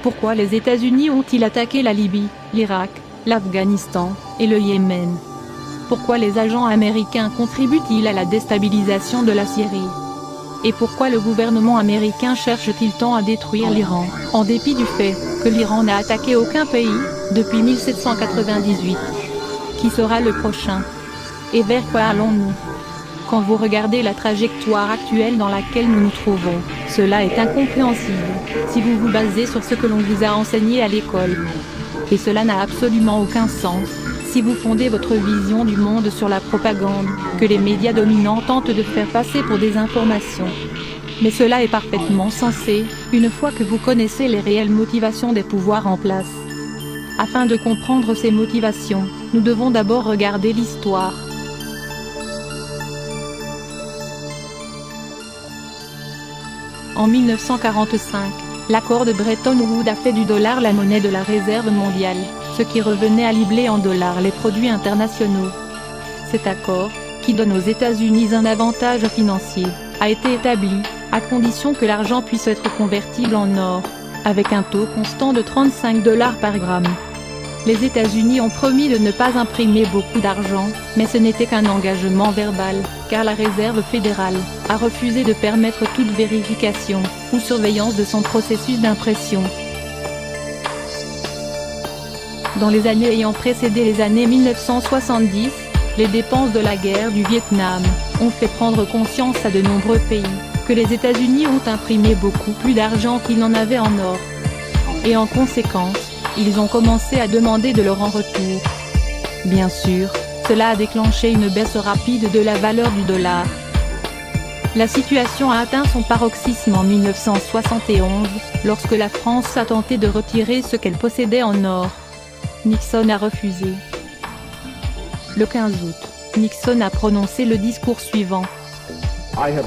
Pourquoi les États-Unis ont-ils attaqué la Libye, l'Irak, l'Afghanistan et le Yémen? Pourquoi les agents américains contribuent-ils à la déstabilisation de la Syrie? Et pourquoi le gouvernement américain cherche-t-il tant à détruire l'Iran, en dépit du fait que l'Iran n'a attaqué aucun pays depuis 1798? Qui sera le prochain? Et vers quoi allons-nous? Quand vous regardez la trajectoire actuelle dans laquelle nous nous trouvons, cela est incompréhensible, si vous vous basez sur ce que l'on vous a enseigné à l'école. Et cela n'a absolument aucun sens, si vous fondez votre vision du monde sur la propagande, que les médias dominants tentent de faire passer pour des informations. Mais cela est parfaitement sensé, une fois que vous connaissez les réelles motivations des pouvoirs en place. Afin de comprendre ces motivations, nous devons d'abord regarder l'histoire. En 1945, l'accord de Bretton Woods a fait du dollar la monnaie de la réserve mondiale, ce qui revenait à libeler en dollars les produits internationaux. Cet accord, qui donne aux États-Unis un avantage financier, a été établi, à condition que l'argent puisse être convertible en or, avec un taux constant de 35 $ par gramme. Les États-Unis ont promis de ne pas imprimer beaucoup d'argent, mais ce n'était qu'un engagement verbal, car la Réserve fédérale a refusé de permettre toute vérification ou surveillance de son processus d'impression. Dans les années ayant précédé les années 1970, les dépenses de la guerre du Vietnam ont fait prendre conscience à de nombreux pays que les États-Unis ont imprimé beaucoup plus d'argent qu'ils n'en avaient en or. Et en conséquence, ils ont commencé à demander de l'or en retour. Bien sûr, cela a déclenché une baisse rapide de la valeur du dollar. La situation a atteint son paroxysme en 1971, lorsque la France a tenté de retirer ce qu'elle possédait en or. Nixon a refusé. Le 15 août, Nixon a prononcé le discours suivant.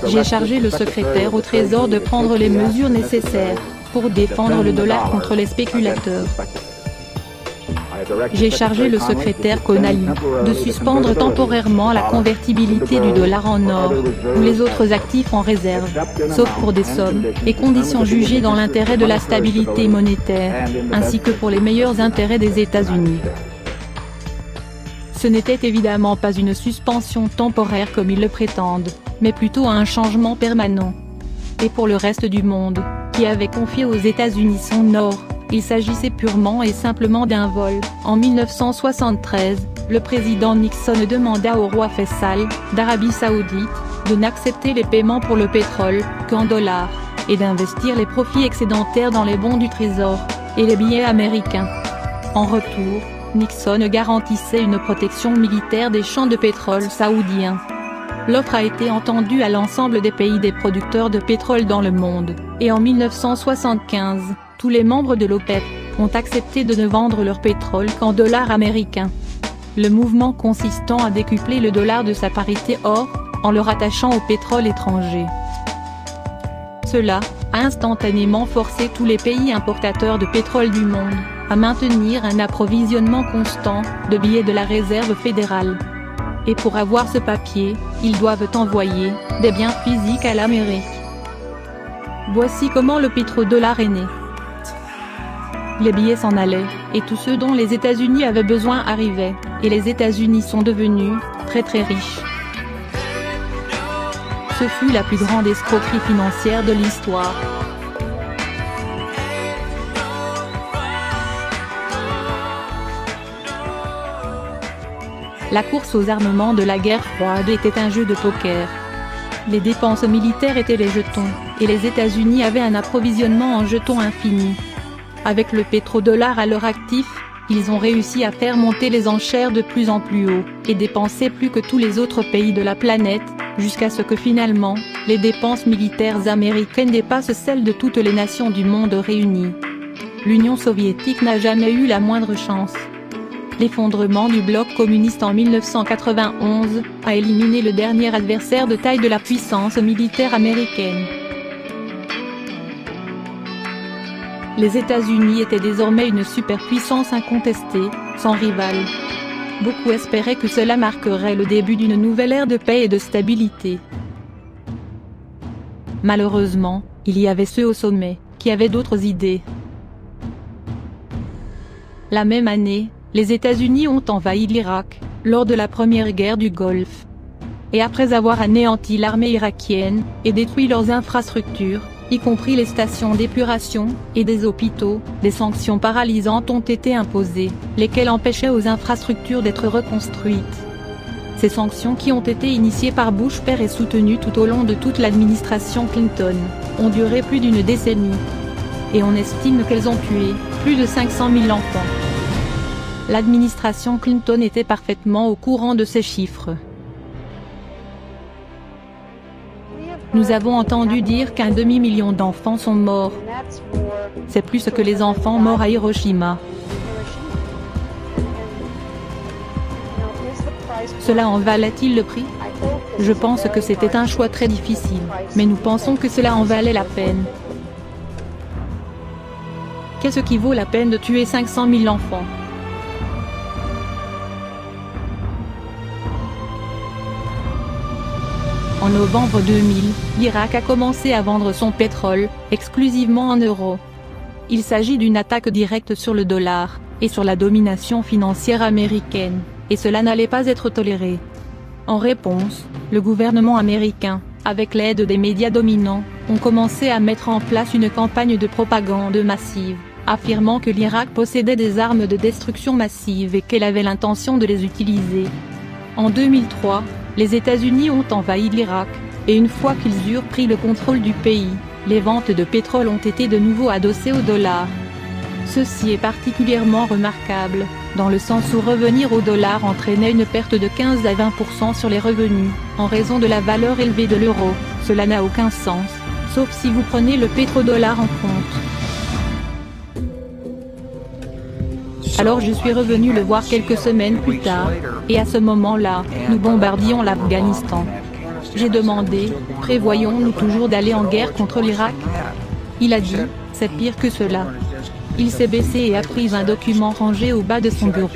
J'ai chargé le secrétaire au Trésor de prendre les mesures nécessaires pour défendre le dollar contre les spéculateurs. J'ai chargé le secrétaire Connally de suspendre temporairement la convertibilité du dollar en or ou les autres actifs en réserve, sauf pour des sommes et conditions jugées dans l'intérêt de la stabilité monétaire, ainsi que pour les meilleurs intérêts des États-Unis. Ce n'était évidemment pas une suspension temporaire comme ils le prétendent, mais plutôt un changement permanent. Et pour le reste du monde, qui avait confié aux États-Unis son or, il s'agissait purement et simplement d'un vol. En 1973, le président Nixon demanda au roi Faisal, d'Arabie Saoudite, de n'accepter les paiements pour le pétrole qu'en dollars, et d'investir les profits excédentaires dans les bons du Trésor et les billets américains. En retour, Nixon garantissait une protection militaire des champs de pétrole saoudiens. L'offre a été entendue à l'ensemble des pays des producteurs de pétrole dans le monde, et en 1975, tous les membres de l'OPEP ont accepté de ne vendre leur pétrole qu'en dollars américains. Le mouvement consistant à décupler le dollar de sa parité or, en le rattachant au pétrole étranger. Cela a instantanément forcé tous les pays importateurs de pétrole du monde à maintenir un approvisionnement constant de billets de la Réserve fédérale. Et pour avoir ce papier, ils doivent envoyer des biens physiques à l'Amérique. Voici comment le pétrodollar est né. Les billets s'en allaient, et tous ceux dont les États-Unis avaient besoin arrivaient, et les États-Unis sont devenus très riches. Ce fut la plus grande escroquerie financière de l'histoire. La course aux armements de la guerre froide était un jeu de poker. Les dépenses militaires étaient les jetons, et les États-Unis avaient un approvisionnement en jetons infini. Avec le pétrodollar à leur actif, ils ont réussi à faire monter les enchères de plus en plus haut, et dépenser plus que tous les autres pays de la planète, jusqu'à ce que finalement, les dépenses militaires américaines dépassent celles de toutes les nations du monde réunies. L'Union soviétique n'a jamais eu la moindre chance. L'effondrement du bloc communiste en 1991 a éliminé le dernier adversaire de taille de la puissance militaire américaine. Les États-Unis étaient désormais une superpuissance incontestée, sans rival. Beaucoup espéraient que cela marquerait le début d'une nouvelle ère de paix et de stabilité. Malheureusement, il y avait ceux au sommet, qui avaient d'autres idées. La même année, les États-Unis ont envahi l'Irak, lors de la première guerre du Golfe. Et après avoir anéanti l'armée irakienne, et détruit leurs infrastructures, y compris les stations d'épuration, et des hôpitaux, des sanctions paralysantes ont été imposées, lesquelles empêchaient aux infrastructures d'être reconstruites. Ces sanctions qui ont été initiées par Bush père et soutenues tout au long de toute l'administration Clinton, ont duré plus d'une décennie. Et on estime qu'elles ont tué plus de 500 000 enfants. L'administration Clinton était parfaitement au courant de ces chiffres. Nous avons entendu dire qu'un demi-million d'enfants sont morts. C'est plus que les enfants morts à Hiroshima. Cela en valait-il le prix? Je pense que c'était un choix très difficile, mais nous pensons que cela en valait la peine. Qu'est-ce qui vaut la peine de tuer 500 000 enfants? En novembre 2000, l'Irak a commencé à vendre son pétrole, exclusivement en euros. Il s'agit d'une attaque directe sur le dollar, et sur la domination financière américaine, et cela n'allait pas être toléré. En réponse, le gouvernement américain, avec l'aide des médias dominants, ont commencé à mettre en place une campagne de propagande massive, affirmant que l'Irak possédait des armes de destruction massive et qu'elle avait l'intention de les utiliser. En 2003, les États-Unis ont envahi l'Irak, et une fois qu'ils eurent pris le contrôle du pays, les ventes de pétrole ont été de nouveau adossées au dollar. Ceci est particulièrement remarquable, dans le sens où revenir au dollar entraînait une perte de 15 à 20% sur les revenus, en raison de la valeur élevée de l'euro. Cela n'a aucun sens, sauf si vous prenez le pétrodollar en compte. Alors je suis revenu le voir quelques semaines plus tard, et à ce moment-là, nous bombardions l'Afghanistan. J'ai demandé, prévoyons-nous toujours d'aller en guerre contre l'Irak? Il a dit, c'est pire que cela. Il s'est baissé et a pris un document rangé au bas de son bureau,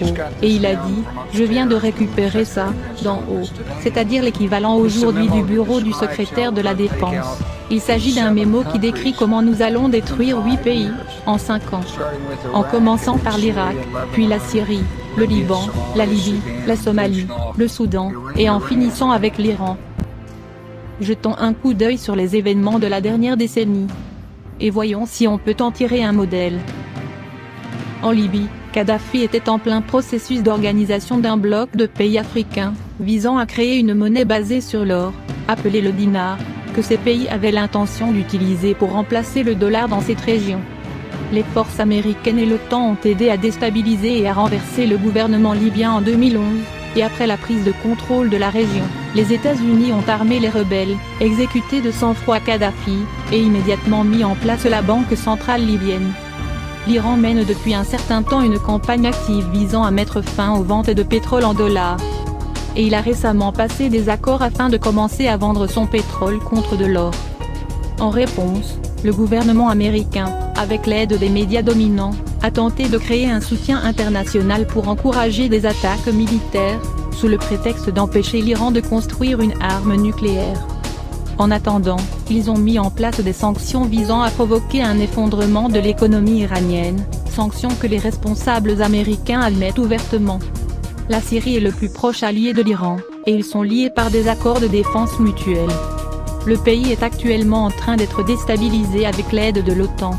et il a dit, je viens de récupérer ça, d'en haut, c'est-à-dire l'équivalent aujourd'hui du bureau du secrétaire de la Défense. Il s'agit d'un mémo qui décrit comment nous allons détruire 8 pays, en 5 ans. En commençant par l'Irak, puis la Syrie, le Liban, la Libye, la Somalie, le Soudan, et en finissant avec l'Iran. Jetons un coup d'œil sur les événements de la dernière décennie. Et voyons si on peut en tirer un modèle. En Libye, Kadhafi était en plein processus d'organisation d'un bloc de pays africains, visant à créer une monnaie basée sur l'or, appelée le dinar, que ces pays avaient l'intention d'utiliser pour remplacer le dollar dans cette région. Les forces américaines et l'OTAN ont aidé à déstabiliser et à renverser le gouvernement libyen en 2011, et après la prise de contrôle de la région, les États-Unis ont armé les rebelles, exécuté de sang-froid Kadhafi, et immédiatement mis en place la Banque centrale libyenne. L'Iran mène depuis un certain temps une campagne active visant à mettre fin aux ventes de pétrole en dollars. Et il a récemment passé des accords afin de commencer à vendre son pétrole contre de l'or. En réponse, le gouvernement américain, avec l'aide des médias dominants, a tenté de créer un soutien international pour encourager des attaques militaires, sous le prétexte d'empêcher l'Iran de construire une arme nucléaire. En attendant, ils ont mis en place des sanctions visant à provoquer un effondrement de l'économie iranienne, sanctions que les responsables américains admettent ouvertement. La Syrie est le plus proche allié de l'Iran, et ils sont liés par des accords de défense mutuelle. Le pays est actuellement en train d'être déstabilisé avec l'aide de l'OTAN.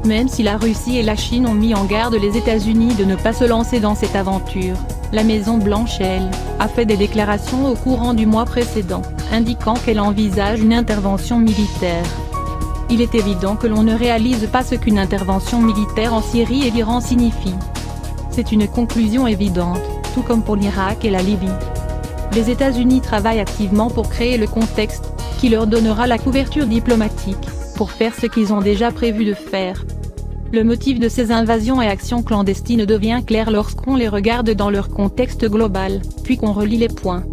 Même si la Russie et la Chine ont mis en garde les États-Unis de ne pas se lancer dans cette aventure, la Maison-Blanche, elle, a fait des déclarations au courant du mois précédent, indiquant qu'elle envisage une intervention militaire. Il est évident que l'on ne réalise pas ce qu'une intervention militaire en Syrie et l'Iran signifie. C'est une conclusion évidente, tout comme pour l'Irak et la Libye. Les États-Unis travaillent activement pour créer le contexte, qui leur donnera la couverture diplomatique, pour faire ce qu'ils ont déjà prévu de faire. Le motif de ces invasions et actions clandestines devient clair lorsqu'on les regarde dans leur contexte global, puis qu'on relie les points.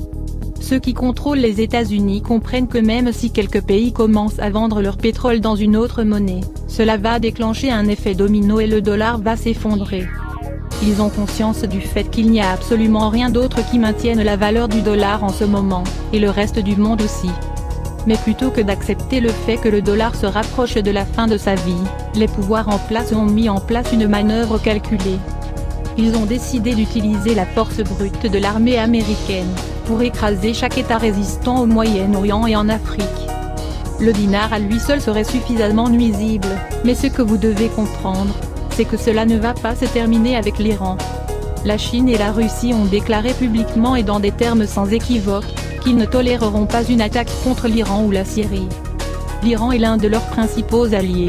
Ceux qui contrôlent les États-Unis comprennent que même si quelques pays commencent à vendre leur pétrole dans une autre monnaie, cela va déclencher un effet domino et le dollar va s'effondrer. Ils ont conscience du fait qu'il n'y a absolument rien d'autre qui maintienne la valeur du dollar en ce moment, et le reste du monde aussi. Mais plutôt que d'accepter le fait que le dollar se rapproche de la fin de sa vie, les pouvoirs en place ont mis en place une manœuvre calculée. Ils ont décidé d'utiliser la force brute de l'armée américaine pour écraser chaque État résistant au Moyen-Orient et en Afrique. Le dinar à lui seul serait suffisamment nuisible, mais ce que vous devez comprendre, c'est que cela ne va pas se terminer avec l'Iran. La Chine et la Russie ont déclaré publiquement et dans des termes sans équivoque, qu'ils ne toléreront pas une attaque contre l'Iran ou la Syrie. L'Iran est l'un de leurs principaux alliés.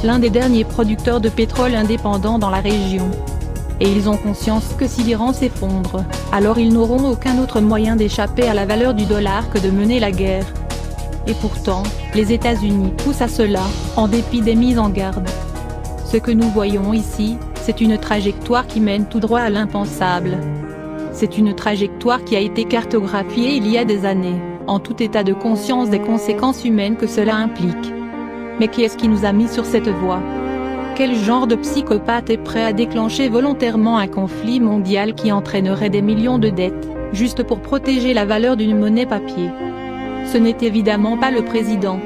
L'un des derniers producteurs de pétrole indépendants dans la région. Et ils ont conscience que si l'Iran s'effondre, alors ils n'auront aucun autre moyen d'échapper à la valeur du dollar que de mener la guerre. Et pourtant, les États-Unis poussent à cela, en dépit des mises en garde. Ce que nous voyons ici, c'est une trajectoire qui mène tout droit à l'impensable. C'est une trajectoire qui a été cartographiée il y a des années, en tout état de conscience des conséquences humaines que cela implique. Mais qui est-ce qui nous a mis sur cette voie ? Quel genre de psychopathe est prêt à déclencher volontairement un conflit mondial qui entraînerait des millions de dettes, juste pour protéger la valeur d'une monnaie papier ? Ce n'est évidemment pas le président.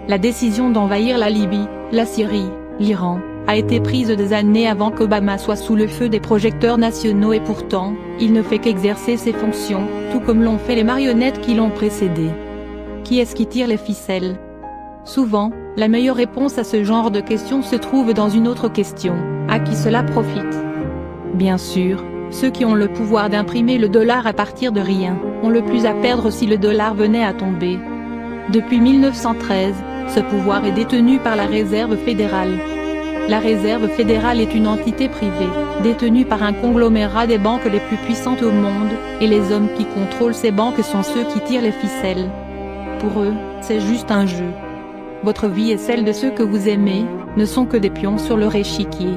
La décision d'envahir la Libye, la Syrie, l'Iran, a été prise des années avant qu'Obama soit sous le feu des projecteurs nationaux et pourtant, il ne fait qu'exercer ses fonctions, tout comme l'ont fait les marionnettes qui l'ont précédé. Qui est-ce qui tire les ficelles ? Souvent, la meilleure réponse à ce genre de questions se trouve dans une autre question, à qui cela profite ? Bien sûr, ceux qui ont le pouvoir d'imprimer le dollar à partir de rien, ont le plus à perdre si le dollar venait à tomber. Depuis 1913, ce pouvoir est détenu par la Réserve fédérale. La Réserve fédérale est une entité privée, détenue par un conglomérat des banques les plus puissantes au monde, et les hommes qui contrôlent ces banques sont ceux qui tirent les ficelles. Pour eux, c'est juste un jeu. Votre vie et celle de ceux que vous aimez, ne sont que des pions sur leur échiquier.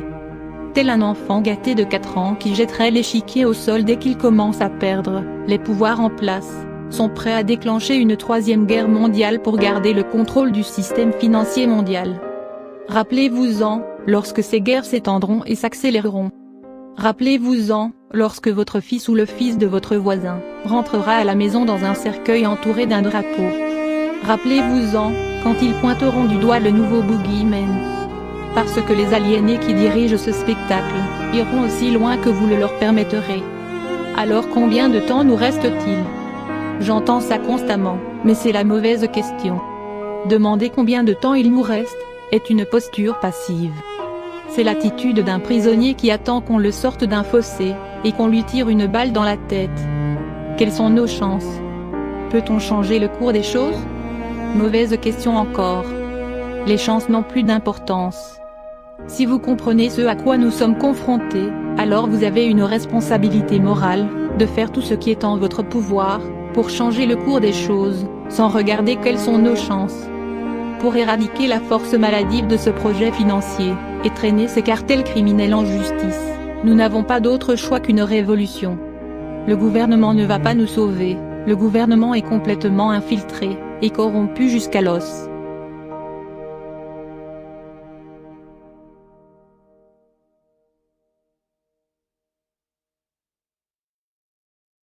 Tel un enfant gâté de 4 ans qui jetterait l'échiquier au sol dès qu'il commence à perdre les pouvoirs en place, sont prêts à déclencher une 3e guerre mondiale pour garder le contrôle du système financier mondial. Rappelez-vous-en, lorsque ces guerres s'étendront et s'accéléreront. Rappelez-vous-en, lorsque votre fils ou le fils de votre voisin rentrera à la maison dans un cercueil entouré d'un drapeau. Rappelez-vous-en, quand ils pointeront du doigt le nouveau boogeyman. Parce que les aliénés qui dirigent ce spectacle iront aussi loin que vous le leur permettrez. Alors combien de temps nous reste-t-il ? J'entends ça constamment, mais c'est la mauvaise question. Demander combien de temps il nous reste est une posture passive. C'est l'attitude d'un prisonnier qui attend qu'on le sorte d'un fossé, et qu'on lui tire une balle dans la tête. Quelles sont nos chances ? Peut-on changer le cours des choses ? Mauvaise question encore. Les chances n'ont plus d'importance. Si vous comprenez ce à quoi nous sommes confrontés, alors vous avez une responsabilité morale, de faire tout ce qui est en votre pouvoir, pour changer le cours des choses, sans regarder quelles sont nos chances. Pour éradiquer la force maladive de ce projet financier, et traîner ces cartels criminels en justice, nous n'avons pas d'autre choix qu'une révolution. Le gouvernement ne va pas nous sauver, le gouvernement est complètement infiltré, et corrompu jusqu'à l'os.